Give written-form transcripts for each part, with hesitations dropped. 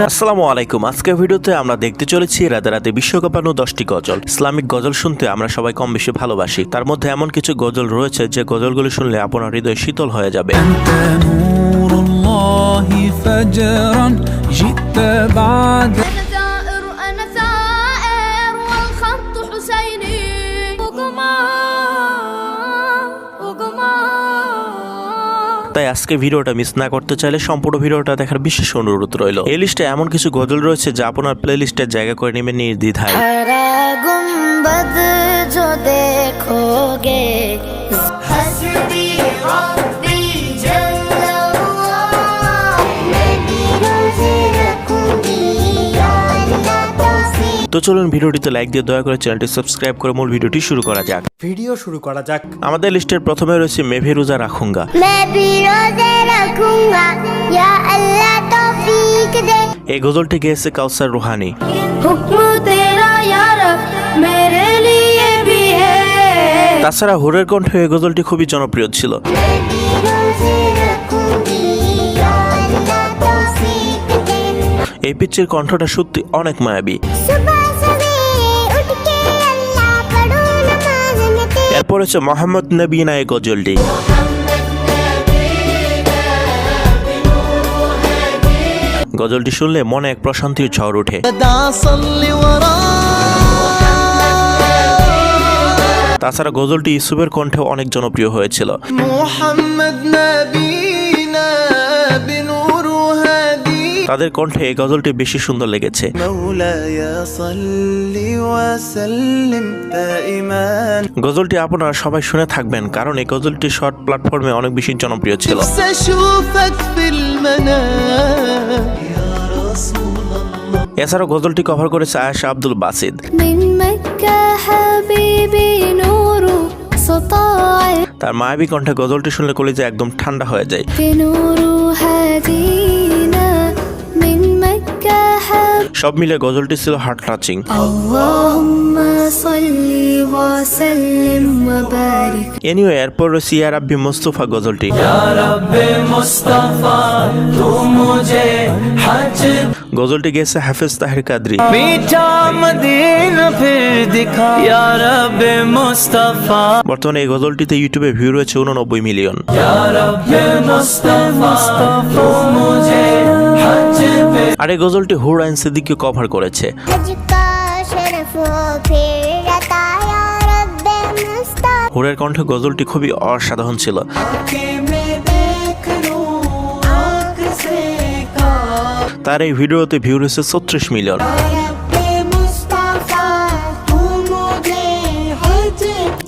আসসালামু আলাইকুম। আজকের ভিডিওতে আমরা দেখতে চলেছি রাতে বিশ্বকাপানো 10টি গজল। ইসলামিক গজল শুনতে আমরা সবাই কম বেশি ভালোবাসি। তার মধ্যে এমন কিছু গজল রয়েছে যে গজলগুলো শুনলে আপনার হৃদয় শীতল হয়ে যাবে। তাই আজকে ভিডিওটা মিস না করতে চাইলে সম্পূর্ণ ভিডিওটা দেখার বিশেষ অনুরোধ রইল। এই লিস্টে এমন কিছু গজল রয়েছে যা আপনার প্লে লিস্টে জায়গা করে নেবেন নির্দ্বিধায়। তো চলুন ভিডিওটিতে লাইক দিয়ে দয়া করে চ্যানেলটি সাবস্ক্রাইব করে মূল ভিডিওটি শুরু করা যাক। আমাদের লিস্টের প্রথমে রয়েছে मैं भी रोजा रखूंगा। এই গজলটি গেয়েছে কাউসার রুহানি। তাছাড়া হুরের কণ্ঠে এই গজলটি খুবই জনপ্রিয় ছিল। এই পিচ্চির কণ্ঠটা সত্যি অনেক মায়াবী। এরপর হচ্ছে মোহাম্মদ নবীনা এই গজলটি। গজলটি শুনলে মনে এক প্রশান্তির ঝড় ওঠে। তাছাড়া গজলটি ইউসুফের কণ্ঠে অনেক জনপ্রিয় হয়েছিল। তাদের কণ্ঠে এই গজলটি বেশি সুন্দর লেগেছে। গজলটি আপনারা সবাই শুনে থাকবেন, কারণ এই গজলটি শর্ট প্ল্যাটফর্মে অনেক বেশি জনপ্রিয় ছিল। এছাড়াও গজলটি কভার করেছে আয়েশা আব্দুল বাসিদ। তার মায়াবী কণ্ঠে গজলটি শুনলে কলিজা একদম ঠান্ডা হয়ে যায়। সব মিলে গজলটি ছিল হার্ট টাচিং। এনিওয়ে, এরপর রয়েছে ইয়া রাব্বি মুস্তাফা গজলটি। গজলটি গেছে হাফেজ তাহির কাদরি। বর্তমানে এই গজলটিতে ইউটিউবে ভিউ রয়েছে 89 মিলিয়ন। আর এই গজলটি হুর আইন সিদ্দিকী কভার করেছে। হুরের কণ্ঠে গজলটি খুবই অসাধারণ ছিল। তার এই ভিডিওতে ভিউ রয়েছে 34 মিলিয়ন।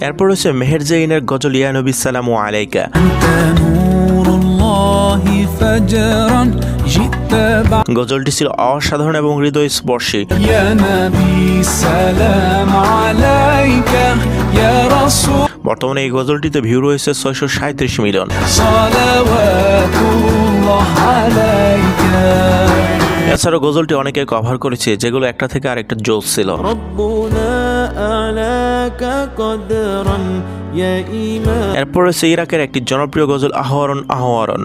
এরপর রয়েছে মেহের জাইনের গজল ইয়া নবী সালামু আলাইকা। গজলটি ছিল অসাধারণ এবং হৃদয় স্পর্শী। বর্তমানে এই গজলটিতে ভিউ রয়েছে 637 মিলিয়ন। এছাড়াও গজলটি অনেকে কভার করেছে, যেগুলো একটা থেকে আরেকটা জোশ ছিল। এরপর রয়েছে ইরাকের একটি জনপ্রিয় গজল আহওয়ারন আহওয়ারন।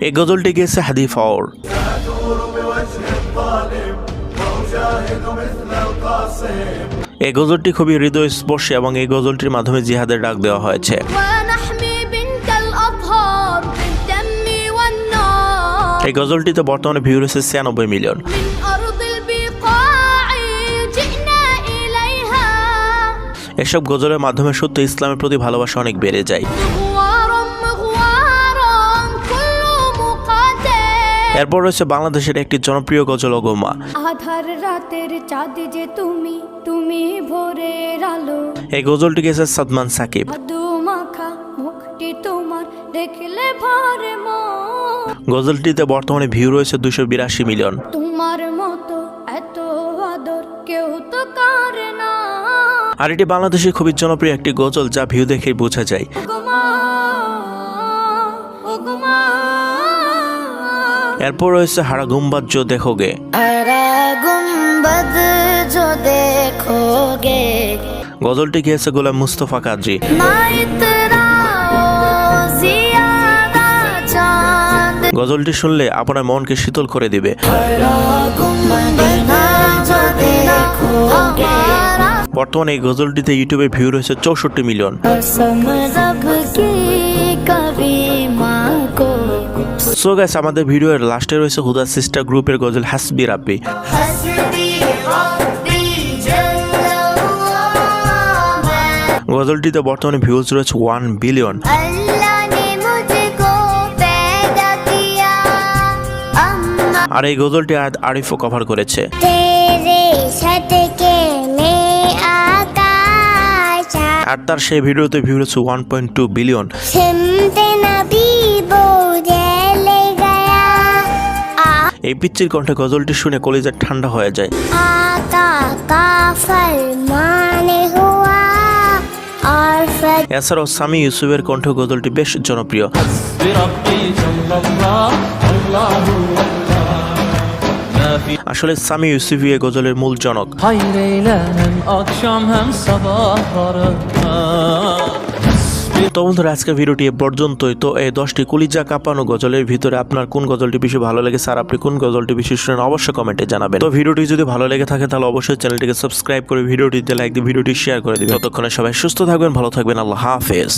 এই গজলটি গেছে হাদি ফাওর। এই গজলটি খুবই হৃদয় স্পর্শী এবং এই গজলটির মাধ্যমে জিহাদের ডাক দেওয়া হয়েছে। এই গজলটিতে বর্তমানে ভিউ রয়েছে 96 মিলিয়ন। এসব গজলের মাধ্যমে সত্য ইসলামের প্রতি ভালোবাসা অনেক বেড়ে যায়। এরপর রয়েছে বাংলাদেশের একটি জনপ্রিয় গজল ওগোমা। আধার রাতের চাঁদ যে তুমি, তুমি ভোরের আলো। এই গজলটি গেছে সাদমান সাকিব। মাখা মুখটি তোমার দেখলে ভরে মন। গজলটিতে বর্তমানে ভিউ রয়েছে 282 মিলিয়ন। তোমার মতো এত আদর কেউ তো করে না। আর এটি বাংলাদেশের খুবই জনপ্রিয় একটি গজল, যা ভিউ দেখেই বোঝা যায়। এরপর রয়েছে হারা গুম্বাদ জো দেখোগে। গজলটি গেয়েছে গোলাম মুস্তফা কাজী। গজলটি শুনলে আপনার মনকে শীতল করে দিবে। বর্তমানে এই গজলটিতে ইউটিউবে ভিউ রয়েছে 64 মিলিয়ন। সো গাইস, আমাদের ভিডিওর লাস্টে রয়েছে হুদা সিস্টার গ্রুপের গজল হাসবি রাব্বি। গজলটিতে বর্তমানে ভিউজ রয়েছে 1 বিলিয়ন। আর এই গজলটি আরিফও কভার করেছে। আর তার সেই ভিডিওতে ভিউ রয়েছে 1.2 বিলিয়ন। এই পিচ্চির কণ্ঠে গজলটি শুনে কলিজা ঠান্ডা হয়ে যায়। এছাড়াও সামি ইউসুফের কণ্ঠ গজলটি বেশ জনপ্রিয়। আসলে সামি ইউসুফি এই গজলের মূল জনক। তো বন্ধুরা, আজকের ভিডিওটি এ পর্যন্তই। তো এই 10টি কলিজা কাঁপানো গজলের ভিতরে আপনার কোন গজলটি বেশি ভালো লেগেছে আর আপনি কোন গজলটি বেশি শুনেন অবশ্যই কমেন্টে জানাবেন। তো ভিডিওটি যদি ভালো লেগে থাকে তাহলে অবশ্যই চ্যানেলটিকে সাবস্ক্রাইব করে ভিডিওটিতে লাইক দিয়ে ভিডিওটি শেয়ার করে দিবেন। ততক্ষণে সবাই সুস্থ থাকবেন, ভালো থাকবেন। আল্লাহ হাফেজ।